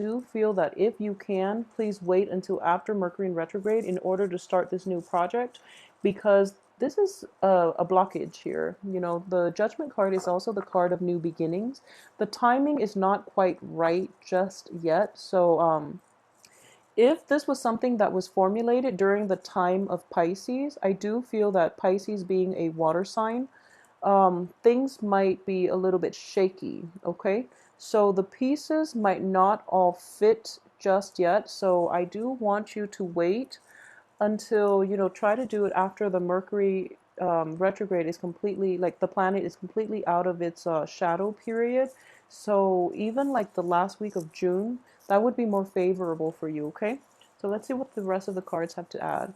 do feel that if you can, please wait until after Mercury in retrograde in order to start this new project, because this is a blockage here. You know, the Judgment card is also the card of new beginnings. The timing is not quite right just yet. So, if this was something that was formulated during the time of Pisces, I do feel that Pisces being a water sign, things might be a little bit shaky, okay? So the pieces might not all fit just yet. So I do want you to wait until, try to do it after the Mercury retrograde is completely, like the planet is completely out of its shadow period. So even like the last week of June, that would be more favorable for you, okay? So let's see what the rest of the cards have to add.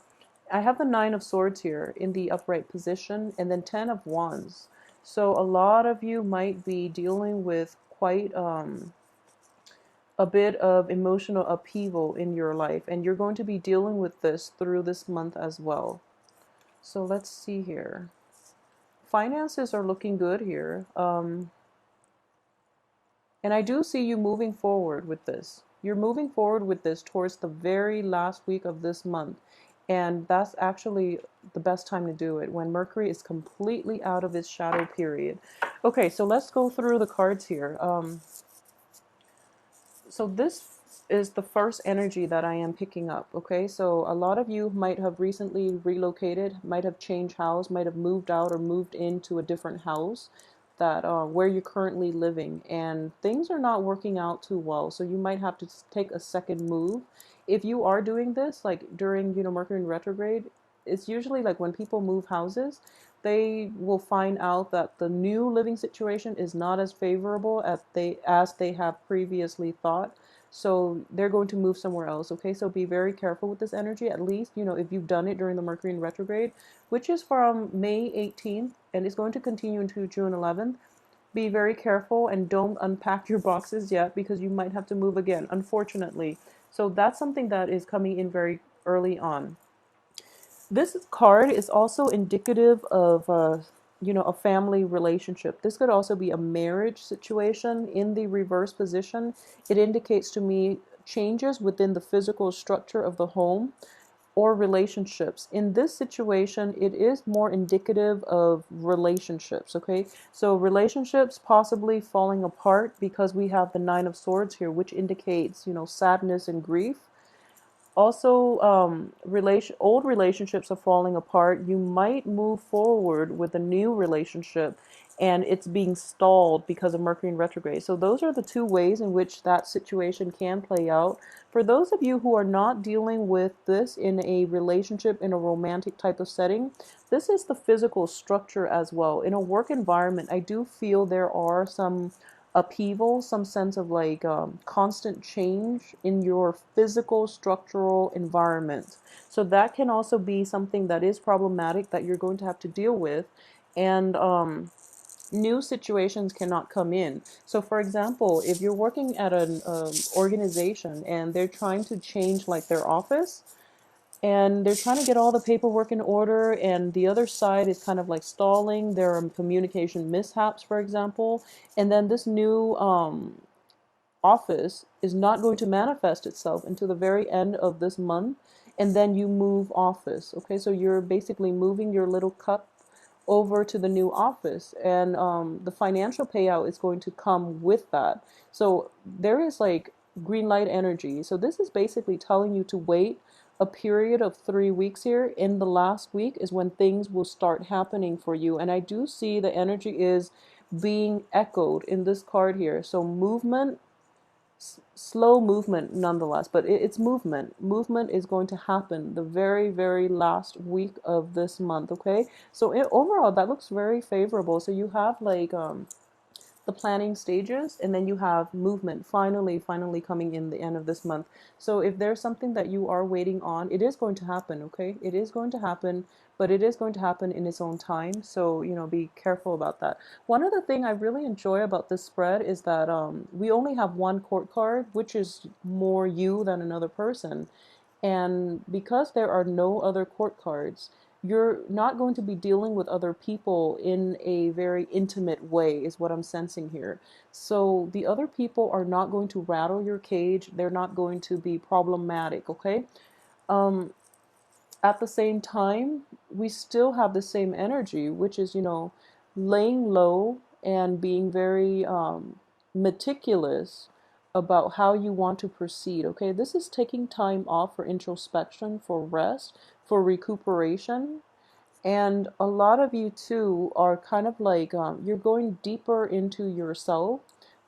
I have the Nine of Swords here in the upright position, and then Ten of Wands. So a lot of you might be dealing with quite a bit of emotional upheaval in your life, and you're going to be dealing with this through this month as well. So let's see here. Finances are looking good here. And I do see you moving forward with this. You're moving forward with this towards the very last week of this month. And that's actually the best time to do it, when Mercury is completely out of its shadow period. Okay, so let's go through the cards here. So this is the first energy that I am picking up. Okay, so a lot of you might have recently relocated, might have changed house, might have moved out or moved into a different house that where you're currently living, and things are not working out too well. So you might have to take a second move. If you are doing this like during Mercury in retrograde, it's usually like when people move houses, they will find out that the new living situation is not as favorable as they have previously thought. So they're going to move somewhere else. Okay, so be very careful with this energy. At least, if you've done it during the Mercury in retrograde, which is from May 18th and is going to continue into June 11th, be very careful and don't unpack your boxes yet, because you might have to move again, unfortunately. So that's something that is coming in very early on. This card is also indicative of a family relationship. This could also be a marriage situation in the reverse position. It indicates to me changes within the physical structure of the home or relationships. In this situation, it is more indicative of relationships, okay? So relationships possibly falling apart, because we have the Nine of Swords here, which indicates, sadness and grief. Also, old relationships are falling apart. You might move forward with a new relationship, and it's being stalled because of Mercury in retrograde. So those are the two ways in which that situation can play out. For those of you who are not dealing with this in a relationship, in a romantic type of setting, this is the physical structure as well. In a work environment, I do feel there are some upheaval, some sense of like constant change in your physical structural environment. So that can also be something that is problematic that you're going to have to deal with. And new situations cannot come in. So for example, if you're working at an organization and they're trying to change like their office, and they're trying to get all the paperwork in order, and the other side is kind of like stalling. There are communication mishaps, for example, and then this new office is not going to manifest itself until the very end of this month, and then you move office. Okay, so you're basically moving your little cup over to the new office, and the financial payout is going to come with that. So there is like green light energy. So this is basically telling you to wait a period of 3 weeks here. In the last week is when things will start happening for you, and I do see the energy is being echoed in this card here. So movement, slow movement nonetheless, but it's movement. Movement is going to happen the very, very last week of this month, okay? So overall, that looks very favorable. So you have like the planning stages, and then you have movement finally coming in the end of this month. So if there's something that you are waiting on, it is going to happen, okay? It is going to happen, but it is going to happen in its own time. So be careful about that. One other thing I really enjoy about this spread is that we only have one court card, which is more you than another person. And because there are no other court cards, you're not going to be dealing with other people in a very intimate way, is what I'm sensing here. So the other people are not going to rattle your cage. They're not going to be problematic, okay? Um, at the same time, we still have the same energy, which is, laying low and being very meticulous about how you want to proceed. Okay, this is taking time off for introspection, for rest, for recuperation. And a lot of you too are kind of like you're going deeper into yourself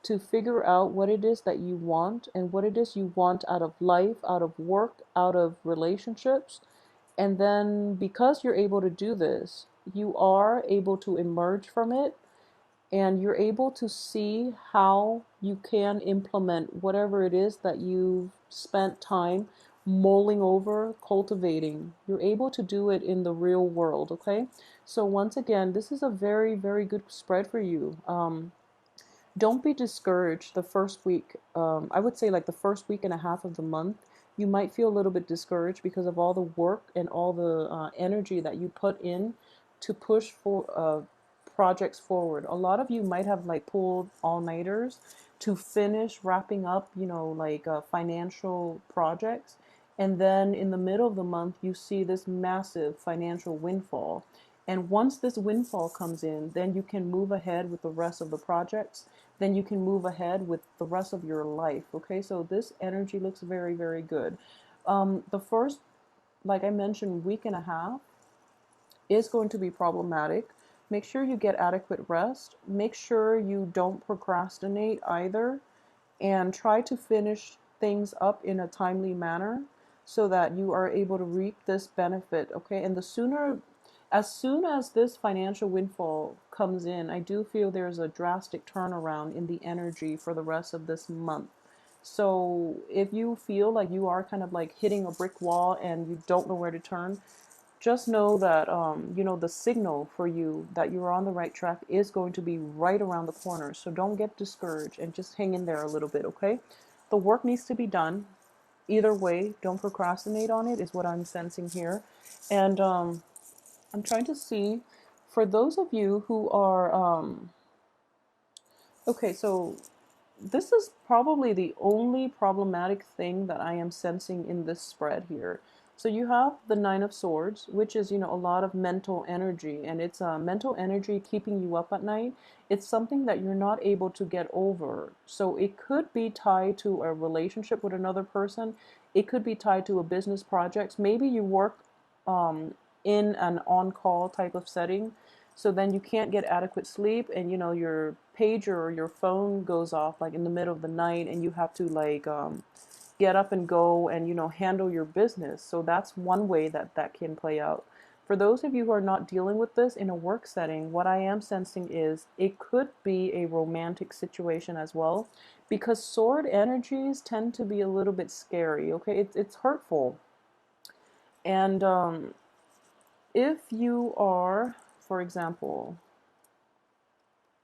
to figure out what it is that you want and what it is you want out of life, out of work, out of relationships. And then because you're able to do this, you are able to emerge from it, and you're able to see how you can implement whatever it is that you've spent time mulling over, cultivating. You're able to do it in the real world, okay? So once again, this is a very, very good spread for you. Don't be discouraged the first week. I would say like the first week and a half of the month, you might feel a little bit discouraged because of all the work and all the energy that you put in to push for projects forward. A lot of you might have like pulled all-nighters to finish wrapping up, like financial projects. And then in the middle of the month, you see this massive financial windfall. And once this windfall comes in, then you can move ahead with the rest of the projects. Then you can move ahead with the rest of your life. Okay, so this energy looks very, very good. The first, like I mentioned, week and a half is going to be problematic. Make sure you get adequate rest. Make sure you don't procrastinate either, and try to finish things up in a timely manner so that you are able to reap this benefit, okay? And as soon as this financial windfall comes in, I do feel there's a drastic turnaround in the energy for the rest of this month. So if you feel like you are kind of like hitting a brick wall and you don't know where to turn, just know that the signal for you that you're on the right track is going to be right around the corner. So don't get discouraged and just hang in there a little bit, okay? The work needs to be done. Either way, don't procrastinate on it, is what I'm sensing here. And I'm trying to see, for those of you who are okay, so this is probably the only problematic thing that I am sensing in this spread here. So you have the Nine of Swords, which is, a lot of mental energy, and it's mental energy keeping you up at night. It's something that you're not able to get over. So it could be tied to a relationship with another person. It could be tied to a business project. Maybe you work um, in an on-call type of setting, so then you can't get adequate sleep, and your pager or your phone goes off like in the middle of the night, and you have to like get up and go and handle your business. So that's one way that that can play out. For those of you who are not dealing with this in a work setting, what I am sensing is it could be a romantic situation as well, because sword energies tend to be a little bit scary. Okay, it's hurtful. And if you are, for example,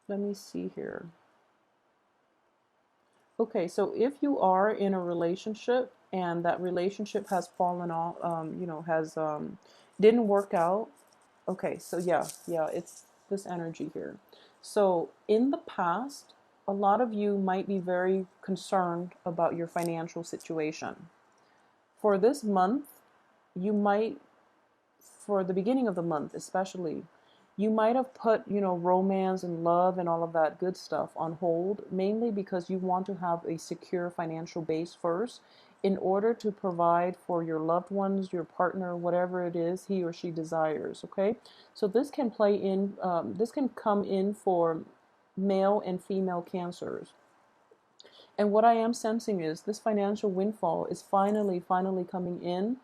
let me see here. Okay, so if you are in a relationship and that relationship has fallen off, has didn't work out. Okay, so yeah, it's this energy here. So in the past, a lot of you might be very concerned about your financial situation. For this month, you might, for the beginning of the month especially, you might have put, romance and love and all of that good stuff on hold, mainly because you want to have a secure financial base first in order to provide for your loved ones, your partner, whatever it is he or she desires, okay? So this can this can come in for male and female cancers. And what I am sensing is this financial windfall is finally coming in.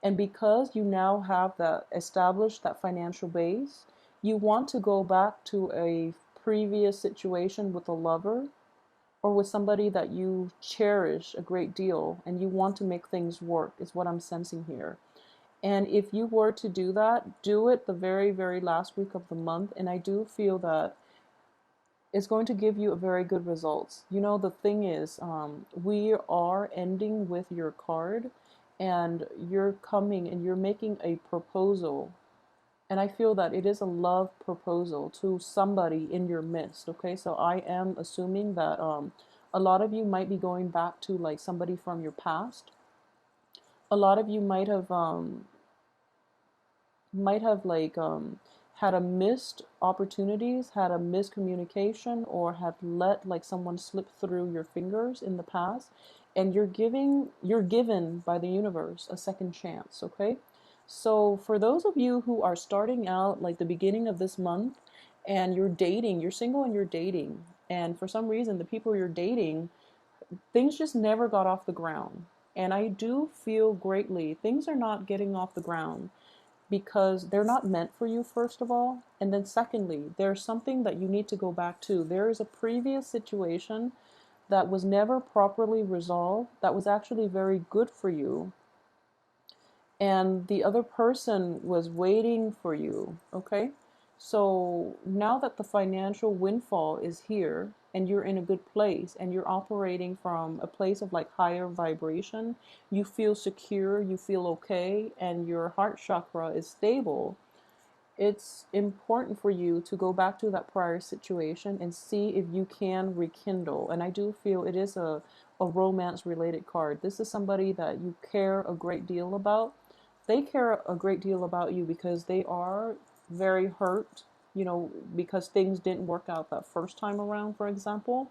And because you now have that established that financial base, you want to go back to a previous situation with a lover or with somebody that you cherish a great deal, and you want to make things work, is what I'm sensing here. And if you were to do that, do it the very, very last week of the month. And I do feel that it's going to give you a very good results. The thing is, we are ending with your card, and you're coming and you're making a proposal And I feel that it is a love proposal to somebody in your midst. Okay, so I am assuming that a lot of you might be going back to like somebody from your past. A lot of you might have like had a missed opportunities, had a miscommunication, or had let like someone slip through your fingers in the past, and you're given by the universe a second chance. Okay, so for those of you who are starting out like the beginning of this month, and you're dating, you're single and you're dating, and for some reason the people you're dating, things just never got off the ground. And I do feel greatly things are not getting off the ground because they're not meant for you, first of all. And then, secondly, there's something that you need to go back to. There is a previous situation that was never properly resolved, that was actually very good for you. And the other person was waiting for you, okay? So now that the financial windfall is here and you're in a good place and you're operating from a place of like higher vibration, you feel secure, you feel okay, and your heart chakra is stable. It's important for you to go back to that prior situation and see if you can rekindle. And I do feel it is a romance related card. This is somebody that you care a great deal about. They care a great deal about you because they are very hurt, you know, because things didn't work out that first time around, for example.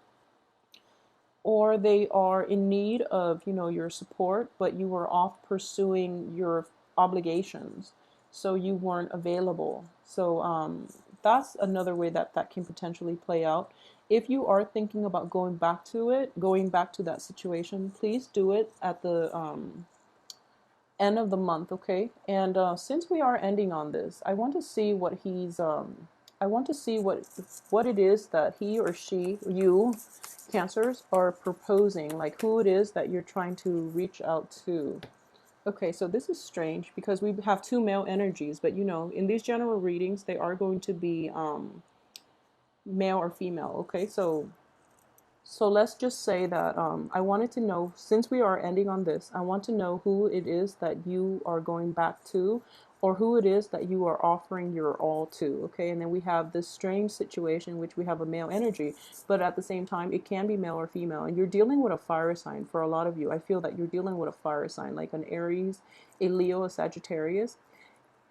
Or they are in need of, you know, your support, but you were off pursuing your obligations, so you weren't available. So that's another way that that can potentially play out. If you are thinking about going back to it, going back to that situation, please do it at the end of the month, okay? And since we are ending on this, I want to see what I want to see what it is that he or she, you, Cancers, are proposing, like who it is that you're trying to reach out to. Okay, so this is strange because we have two male energies, but you know, in these general readings, they are going to be male or female, okay? So let's just say that I wanted to know, since we are ending on this, I want to know who it is that you are going back to, or who it is that you are offering your all to, okay? And then we have this strange situation in which we have a male energy, but at the same time, it can be male or female. And you're dealing with a fire sign for a lot of you. I feel that you're dealing with a fire sign, like an Aries, a Leo, a Sagittarius.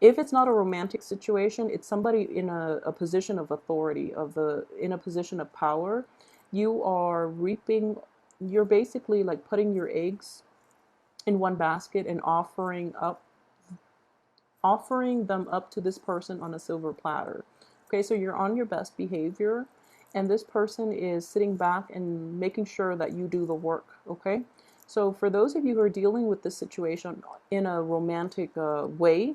If it's not a romantic situation, it's somebody in a position of authority, in a position of power. You are reaping, you're basically like putting your eggs in one basket and offering them up to this person on a silver platter. Okay, so you're on your best behavior, and this person is sitting back and making sure that you do the work. Okay, so for those of you who are dealing with this situation in a romantic way,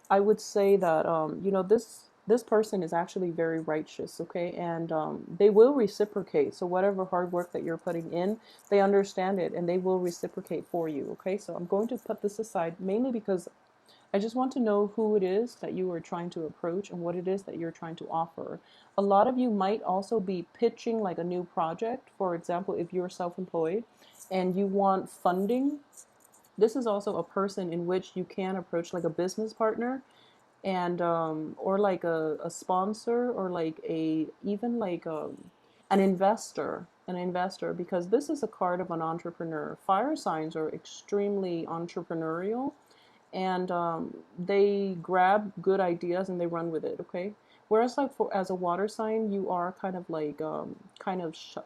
I would say that you know, this person is actually very righteous, okay, and they will reciprocate. So whatever hard work that you're putting in, they understand it and they will reciprocate for you. Okay, so I'm going to put this aside mainly because I just want to know who it is that you are trying to approach and what it is that you're trying to offer. A lot of you might also be pitching like a new project. For example, if you're self-employed and you want funding, this is also a person in which you can approach like a business partner, and or like a sponsor, or like a even like an investor, because this is a card of an entrepreneur. Fire signs are extremely entrepreneurial, and they grab good ideas and they run with it. Okay, whereas like for as a water sign, you are kind of like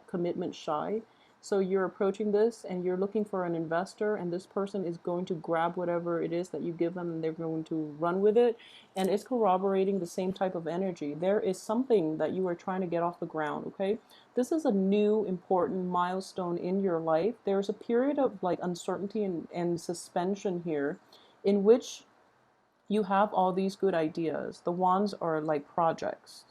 commitment shy. So you're approaching this and you're looking for an investor, and this person is going to grab whatever it is that you give them and they're going to run with it. And it's corroborating the same type of energy. There is something that you are trying to get off the ground, okay? This is a new important milestone in your life. There's a period of like uncertainty and suspension here in which you have all these good ideas. The wands are like projects.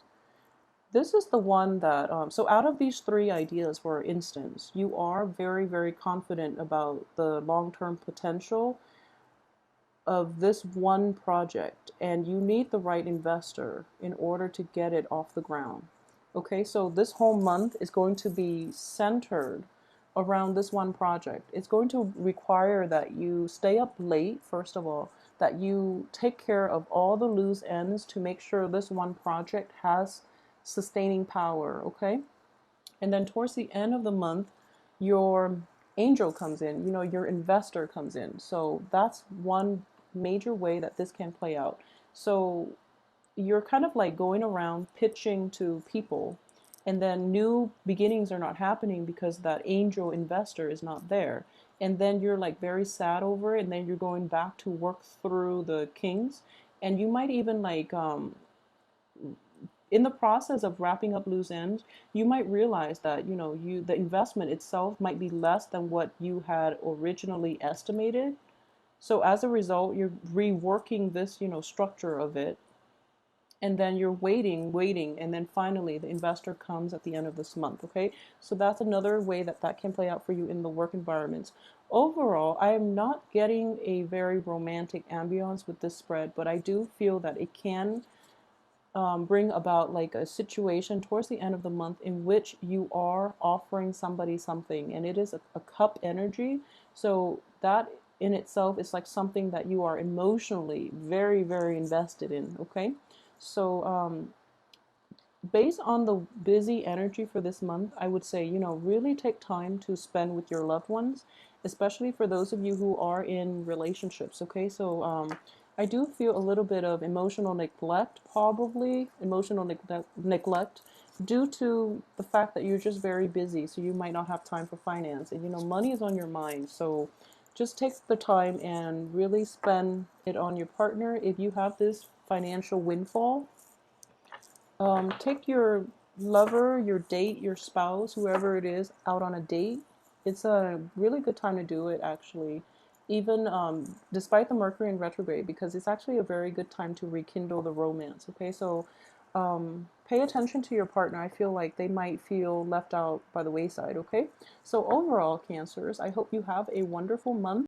This is the one that, so out of these three ideas, for instance, you are very, very confident about the long-term potential of this one project, and you need the right investor in order to get it off the ground. Okay, so this whole month is going to be centered around this one project. It's going to require that you stay up late, first of all, that you take care of all the loose ends to make sure this one project has sustaining power, okay? And then towards the end of the month, your angel comes in, your investor comes in. So that's one major way that this can play out. So you're kind of like going around pitching to people, and then new beginnings are not happening because that angel investor is not there. And then you're like very sad over it, and then you're going back to work through the kings. And you might even like in the process of wrapping up loose ends, you might realize that the investment itself might be less than what you had originally estimated. So as a result, you're reworking this structure of it, and then you're waiting, and then finally the investor comes at the end of this month, okay? So that's another way that that can play out for you in the work environments. Overall, I am not getting a very romantic ambiance with this spread, but I do feel that it can bring about like a situation towards the end of the month in which you are offering somebody something, and it is a cup energy. So that in itself is like something that you are emotionally very, very invested in, okay? So based on the busy energy for this month, I would say, really take time to spend with your loved ones, especially for those of you who are in relationships, okay? So I do feel a little bit of emotional neglect, probably emotional neglect due to the fact that you're just very busy, so you might not have time for finance, and money is on your mind. So just take the time and really spend it on your partner. If you have this financial windfall, take your lover, your date, your spouse, whoever it is, out on a date. It's a really good time to do it, actually, even despite the Mercury in retrograde, because it's actually a very good time to rekindle the romance. Okay, so pay attention to your partner. I feel like they might feel left out by the wayside. Okay, so overall, Cancers, I hope you have a wonderful month.